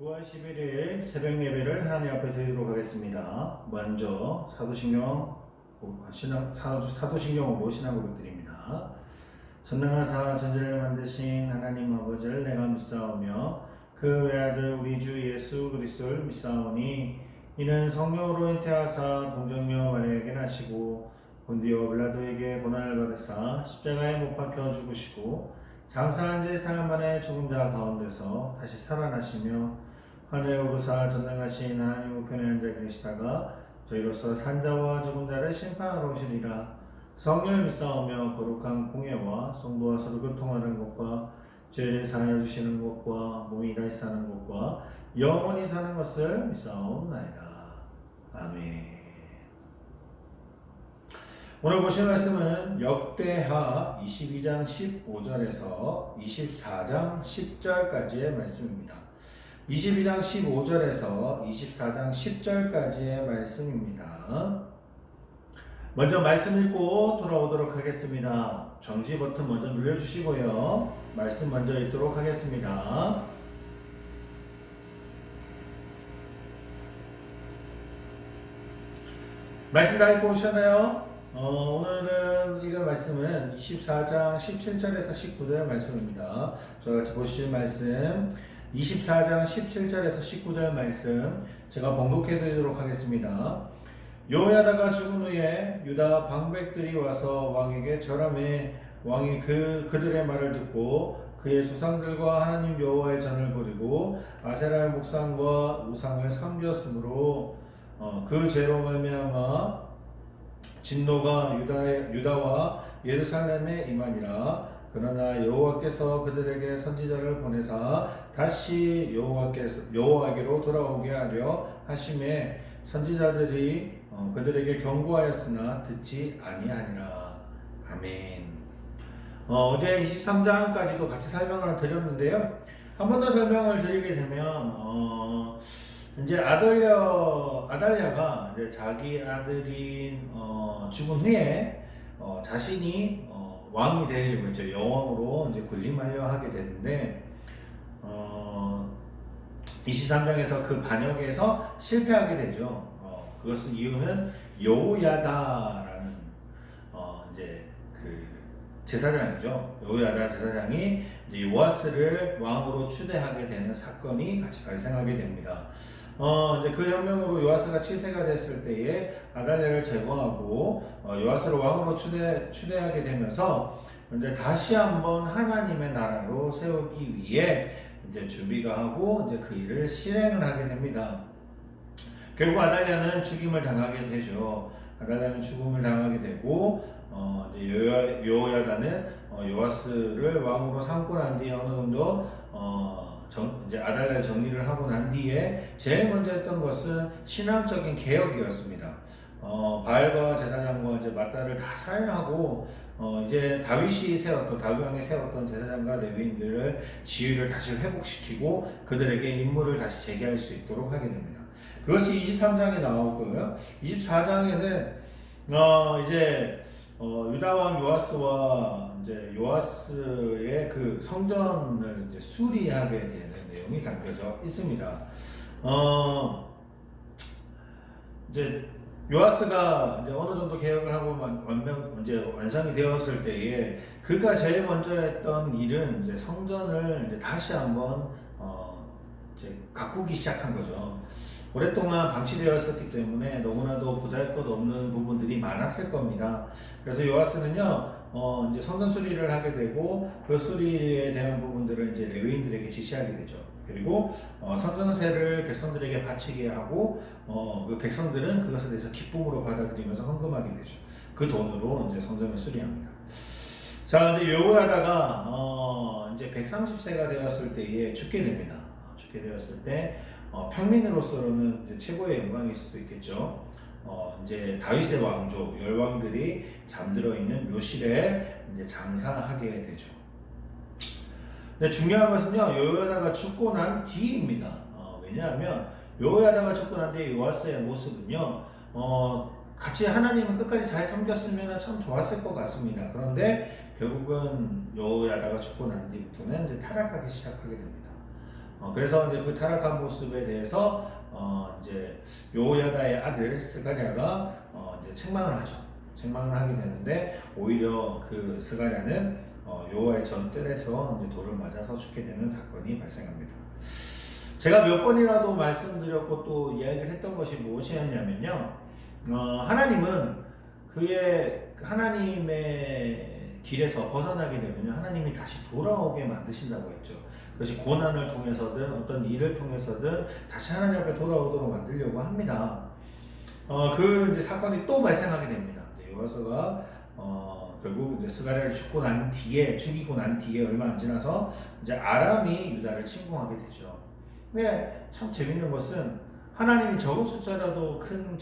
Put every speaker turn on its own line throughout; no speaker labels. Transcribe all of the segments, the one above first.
9월 11일 새벽 예배를 하나님 앞에 드리도록 하겠습니다. 먼저 사도신경으로 신앙 고백드립니다. 전능하사 전지를 만드신 하나님 아버지를 내가 믿사오며 그 외아들 우리 주 예수 그리스도를 믿사오니 이는 성령으로 잉태하사 동정녀 마리아에게 나시고 본디오 빌라도에게 고난을 받으사 십자가에 못 박혀 죽으시고 장사한 지 사흘 만에 죽은 자 가운데서 다시 살아나시며 하늘에 오르사 전능하신 하나님 우편에 앉아 계시다가 저희로서 산자와 죽은 자를 심판하러 오시리라. 성령을 믿사오며 거룩한 공예와 성도와 서로 교통하는 것과 죄를 사하여 주시는 것과 몸이 다시 사는 것과 영원히 사는 것을 믿사옵나이다. 아멘. 오늘 보실 말씀은 역대하 22장 15절에서 24장 10절까지의 말씀입니다. 22장 15절에서 24장 10절까지의 말씀입니다. 먼저 말씀 읽고 돌아오도록 하겠습니다. 정지 버튼 먼저 눌러주시고요. 말씀 먼저 읽도록 하겠습니다. 말씀 다 읽고 오셨나요? 오늘은 이거 말씀은 24장 17절에서 19절 말씀입니다. 저같이 보실 말씀 24장 17절에서 19절 말씀 제가 봉독해 드리도록 하겠습니다. 요야다가 죽은 후에 유다 방백들이 와서 왕에게 절하매 왕이 그들의 말을 듣고 그의 조상들과 하나님 여호와의 전을 버리고 아세라의 목상과 우상을 섬겼으므로 그 죄로 말미암아 진노가 유다와 예루살렘에 임하니라. 그러나 여호와께서 그들에게 선지자를 보내사 다시 여호와께로 돌아오게 하려 하심에 선지자들이 그들에게 경고하였으나 듣지 아니하니라. 아멘. 어제 23장까지도 같이 설명을 드렸는데요. 한 번 더 설명을 드리게 되면 이제 아달랴가 이제 자기 아들인 죽은 후에 자신이 왕이 되려고 했죠. 여왕으로 이제 군림하려 하게 되는데 23장에서 그 반역에서 실패하게 되죠. 그것은 이유는 여호야다라는 이제 그 제사장이죠. 여호야다 제사장이 이제 요아스를 왕으로 추대하게 되는 사건이 같이 발생하게 됩니다. 이제 그 혁명으로 요아스가 7세가 됐을 때에 아달랴를 제거하고 요아스를 왕으로 추대하게 되면서 이제 다시 한번 하나님의 나라로 세우기 위해 이제 준비가 하고 이제 그 일을 실행을 하게 됩니다. 결국 아달랴는 죽임을 당하게 되죠. 아달랴는 죽음을 당하게 되고 이제 여호야다는 요아스를 왕으로 삼고 난 뒤에 어느 정도 이제 아달랴 정리를 하고 난 뒤에 제일 먼저 했던 것은 신앙적인 개혁이었습니다. 바알과 제사장과 이제 맞다를 다 살인하고 이제 다윗 왕이 세웠던 제사장과 레위인들을 지위를 다시 회복시키고 그들에게 임무를 다시 제기할 수 있도록 하게 됩니다. 그것이 23장에 나오고요. 24장에는 이제 유다 왕 요아스와 이제 요아스의 그 성전을 이제 수리하게 되는 내용이 담겨져 있습니다. 이제 요아스가 이제 어느 정도 개혁을 하고 완성이 되었을 때에 그가 제일 먼저 했던 일은 이제 성전을 이제 다시 한번 이제 가꾸기 시작한 거죠. 오랫동안 방치되었었기 때문에 너무나도 보잘것없는 부분들이 많았을 겁니다. 그래서 요아스는요, 이제 성전 수리를 하게 되고 그 수리에 대한 부분들을 이제 레위인들에게 지시하게 되죠. 그리고 성전세를 백성들에게 바치게 하고 그 백성들은 그것에 대해서 기쁨으로 받아들이면서 헌금하게 되죠. 그 돈으로 이제 성전을 수리합니다. 자, 이제 여호야다가 이제 130세가 되었을 때에 죽게 됩니다. 죽게 되었을 때 평민으로서는 이제 최고의 영광일 수도 있겠죠. 이제 다윗의 왕조 열왕들이 잠들어 있는 묘실에 이제 장사하게 되죠. 근데 중요한 것은요, 여호야다가 죽고 난 뒤입니다. 왜냐하면 여호야다가 죽고 난 뒤에 요아스의 모습은요, 같이 하나님을 끝까지 잘 섬겼으면 참 좋았을 것 같습니다. 그런데 결국은 여호야다가 죽고 난 뒤부터는 이제 타락하기 시작하게 됩니다. 그래서 이제 그 타락한 모습에 대해서 이제 요야다의 아들 스가랴가 이제 책망을 하죠. 책망을 하게 되는데 오히려 그 스가랴는 여호와의 전뜰에서 이제 돌을 맞아서 죽게 되는 사건이 발생합니다. 제가 몇 번이라도 말씀드렸고 또 이야기를 했던 것이 무엇이었냐면요. 하나님은 그의 하나님의 길에서 벗어나게 되면 하나님이 다시 돌아오게 만드신다고 했죠. 그것이 고난을 통해서든 어떤 일을 통해서든 다시 하나님 앞에 돌아오도록 만들려고 합니다. 그 이제 사건이 또 발생하게 됩니다. 요아스가 결국 이제 스가랴를 죽고 난 뒤에 죽이고 난 뒤에 얼마 안 지나서 이제 아람이 유다를 침공하게 되죠. 근데 참 재밌는 것은 하나님이 적은 숫자라도 큰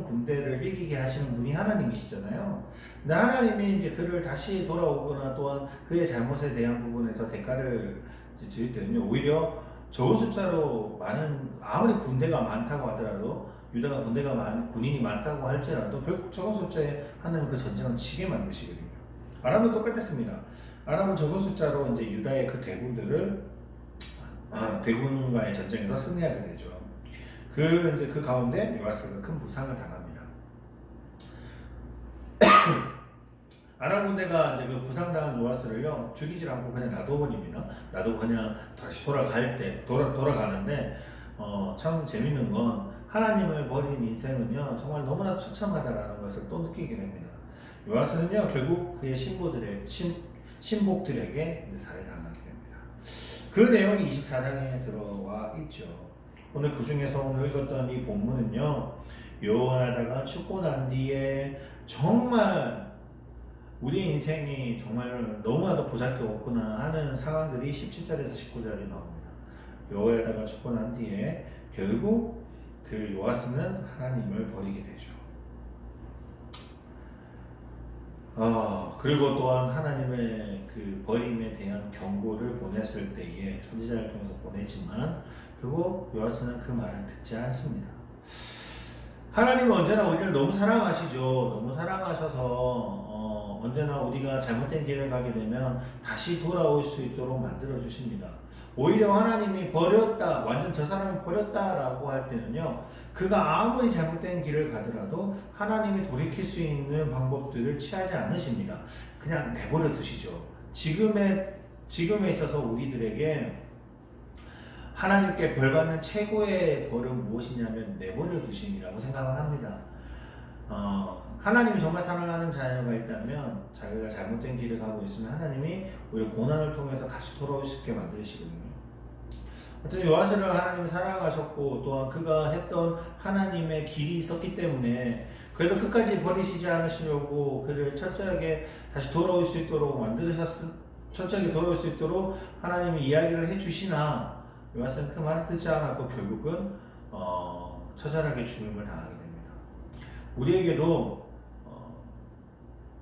군대를 이기게 하시는 분이 하나님이시잖아요. 근데 하나님이 이제 그를 다시 돌아오거나 또한 그의 잘못에 대한 부분에서 대가를 드릴 때는요, 오히려 적은 숫자로 많은, 아무리 군대가 많다고 하더라도, 유다가 군인이 많다고 할지라도 결국 적은 숫자에 하나님 그 전쟁을 지게 만드시거든요. 아람도 똑같았습니다. 아람은 적은 숫자로 이제 유다의 그 대군과의 전쟁에서 승리하게 되죠. 이제 그 가운데 요아스가 큰 부상을 당합니다. 아람 군대가 이제 그 부상당한 요아스를요 죽이질 않고 그냥 놔둬버립니다. 놔두고 그냥 다시 돌아가는데 참 재밌는 건 하나님을 버린 인생은요 정말 너무나 처참하다라는 것을 또 느끼게 됩니다. 요아스는요 결국 그의 신복들에게 살해당하게 됩니다. 그 내용이 24장에 들어와 있죠. 오늘 그 중에서 오늘 읽었던 이 본문은요, 여호야다가 죽고 난 뒤에 정말 우리 인생이 정말 너무나도 보잘것없구나 하는 상황들이 17절에서 19절에 나옵니다. 여호야다가 죽고 난 뒤에 결국 그 요아스는 하나님을 버리게 되죠. 그리고 또한 하나님의 그 버림에 대한 경고를 보냈을 때에 선지자를 통해서 보냈지만 결국 요아스는 그 말을 듣지 않습니다. 하나님은 언제나 우리를 너무 사랑하시죠. 너무 사랑하셔서 언제나 우리가 잘못된 길을 가게 되면 다시 돌아올 수 있도록 만들어 주십니다. 오히려 하나님이 버렸다, 완전 저 사람을 버렸다라고 할 때는요, 그가 아무리 잘못된 길을 가더라도 하나님이 돌이킬 수 있는 방법들을 취하지 않으십니다. 그냥 내버려 두시죠. 지금에 있어서 우리들에게 하나님께 벌받는 최고의 벌은 무엇이냐면 내버려 두심이라고 생각을 합니다. 하나님이 정말 사랑하는 자녀가 있다면 자기가 잘못된 길을 가고 있으면 하나님이 오히려 고난을 통해서 다시 돌아올 수 있게 만드시거든요. 어쨌든 요아스를 하나님이 사랑하셨고 또한 그가 했던 하나님의 길이 있었기 때문에 그래도 끝까지 버리시지 않으시려고 그를 철저하게 다시 돌아올 수 있도록 철저하게 돌아올 수 있도록 하나님이 이야기를 해주시나 요아스는 그 말을 듣지 않았고 결국은 처절하게 죽임을 당하게 됩니다. 우리에게도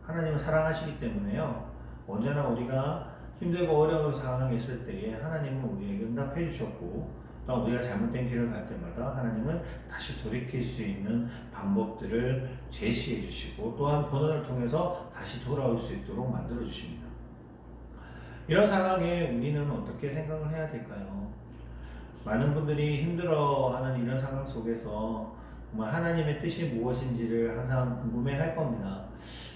하나님을 사랑하시기 때문에요. 언제나 우리가 힘들고 어려운 상황에 있을 때에 하나님은 우리에게 응답해 주셨고 또 우리가 잘못된 길을 갈 때마다 하나님은 다시 돌이킬 수 있는 방법들을 제시해 주시고 또한 고난을 통해서 다시 돌아올 수 있도록 만들어 주십니다. 이런 상황에 우리는 어떻게 생각을 해야 될까요? 많은 분들이 힘들어하는 이런 상황 속에서 정말 하나님의 뜻이 무엇인지를 항상 궁금해 할 겁니다.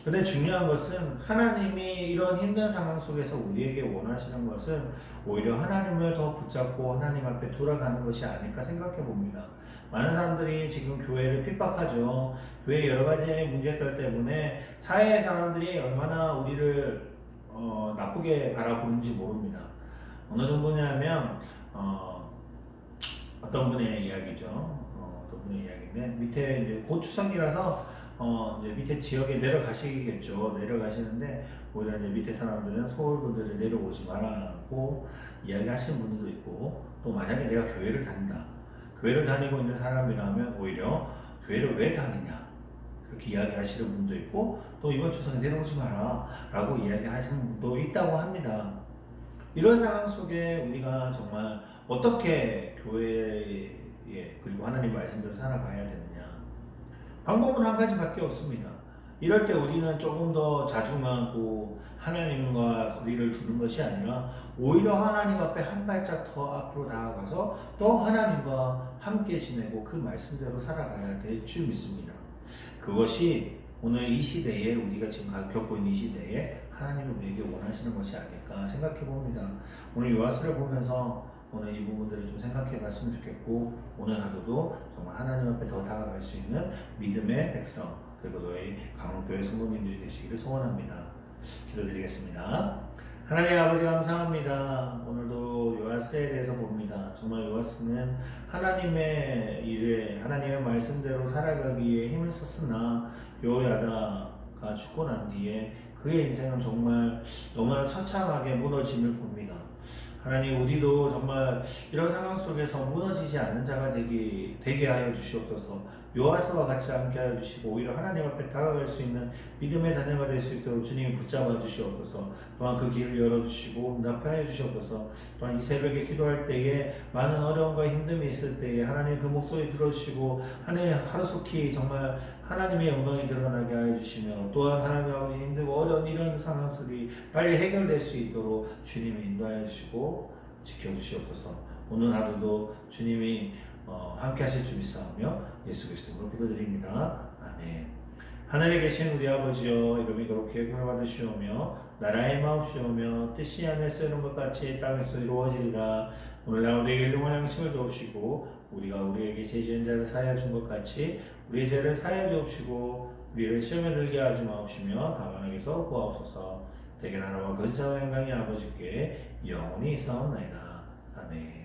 근데 중요한 것은 하나님이 이런 힘든 상황 속에서 우리에게 원하시는 것은 오히려 하나님을 더 붙잡고 하나님 앞에 돌아가는 것이 아닐까 생각해 봅니다. 많은 사람들이 지금 교회를 핍박하죠. 교회 여러 가지 문제들 때문에 사회의 사람들이 얼마나 우리를 나쁘게 바라보는지 모릅니다. 어느 정도냐면 어떤 분의 이야기죠. 어떤 분의 이야기인데 밑에 이제 곧 추석이라서 이제 밑에 지역에 내려가시겠죠. 내려가시는데 오히려 이제 밑에 사람들은 서울 분들을 내려오지 말라고 이야기하시는 분들도 있고 또 만약에 내가 교회를 다닌다. 교회를 다니고 있는 사람이라면 오히려 교회를 왜 다니냐 그렇게 이야기하시는 분도 있고 또 이번 추석에 내려오지 마라 라고 이야기하시는 분도 있다고 합니다. 이런 상황 속에 우리가 정말 어떻게 교회에 그리고 하나님 말씀대로 살아가야 되느냐 방법은 한 가지밖에 없습니다. 이럴 때 우리는 조금 더 자중하고 하나님과 거리를 두는 것이 아니라 오히려 하나님 앞에 한 발짝 더 앞으로 나아가서 또 하나님과 함께 지내고 그 말씀대로 살아가야 될 줄 믿습니다. 그것이 오늘 이 시대에 우리가 지금 겪고 있는 이 시대에 하나님이 우리에게 원하시는 것이 아닐까 생각해 봅니다. 오늘 요한스를 보면서 오늘 이 부분들을 좀 생각해 봤으면 좋겠고 오늘 하루도 정말 하나님 앞에 더 다가갈 수 있는 믿음의 백성 그리고 저희 강원교회 성도님들이 되시기를 소원합니다. 기도드리겠습니다. 하나님 아버지 감사합니다. 오늘도 요한스에 대해서 봅니다. 정말 요한스는 하나님의 일에 하나님의 말씀대로 살아가기 위해 힘을 썼으나 요야다가 죽고 난 뒤에 그의 인생은 정말 너무나 처참하게 무너짐을 봅니다. 하나님 우리도 정말 이런 상황 속에서 무너지지 않는 자가 되게 하여 주시옵소서. 요아스와 같이 함께 하여 주시고 오히려 하나님 앞에 다가갈 수 있는 믿음의 자녀가 될 수 있도록 주님이 붙잡아 주시옵소서. 또한 그 길을 열어주시고 응답하여 주시옵소서. 또한 이 새벽에 기도할 때에 많은 어려움과 힘듦이 있을 때에 하나님 그 목소리 들어주시고 하나님 하루속히 정말 하나님의 영광이 드러나게 하여 주시며 또한 하나님 아버지 힘들고 어려운 이런 상황들이 빨리 해결될 수 있도록 주님이 인도하여 주시고 지켜주시옵소서. 오늘 하루도 주님이 함께 하실 줄 믿사오며 예수 그리스도로 기도드립니다. 아멘. 하늘에 계신 우리 아버지여 이름이 그렇게 기쁨을 받으시오며 나라의 마옵시오며 뜻이 하늘에서 이룬 것 같이 땅에서 이루어지리라. 오늘날 우리에게 일용할 양식을 주옵시고 우리가 우리에게 죄 지은 자를 사하여 준 것 같이 우리의 죄를 사하여 주옵시고 우리를 시험에 들게 하지 마옵시며 다만 악에서 구하옵소서. 대개 나라와 거짓사와 영광이 아버지께 영원히 있사옵나이다. 아멘.